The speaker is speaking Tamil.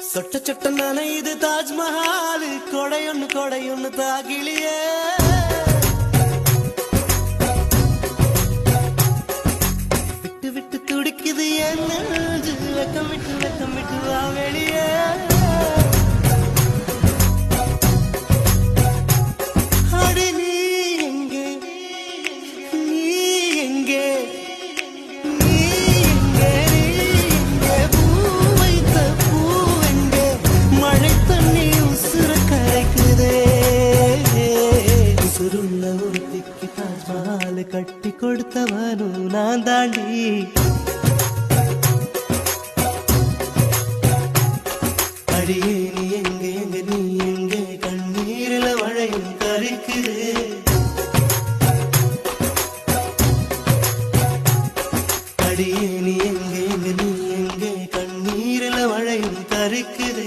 சொட்ட சொட்ட நனையுது தாஜ்மஹால் கொடையொன்னு தாகிலியே விட்டு விட்டு துடிக்குது என் நெஞ்சு வெக்கம் விட்டு வா வெளியே அடி நீ எங்கே நீ எங்கே நீ எங்கே நீ எங்கே பூ வைத்த பூ எங்கே மழை தண்ணி உசுர கரைக்குதே உசுருள்ள ஒரு திக்கி தாஜ்மஹால் கட்டி கொடுத்தவனும் நான் தாண்டி அடியே நீ எங்கே எங்கே நீ எங்கே கண்ணீரில மழையும் கரைக்குதே அடியே நீ எங்கே எங்கே நீ எங்கே கண்ணீரில மழையும் கரைக்குதே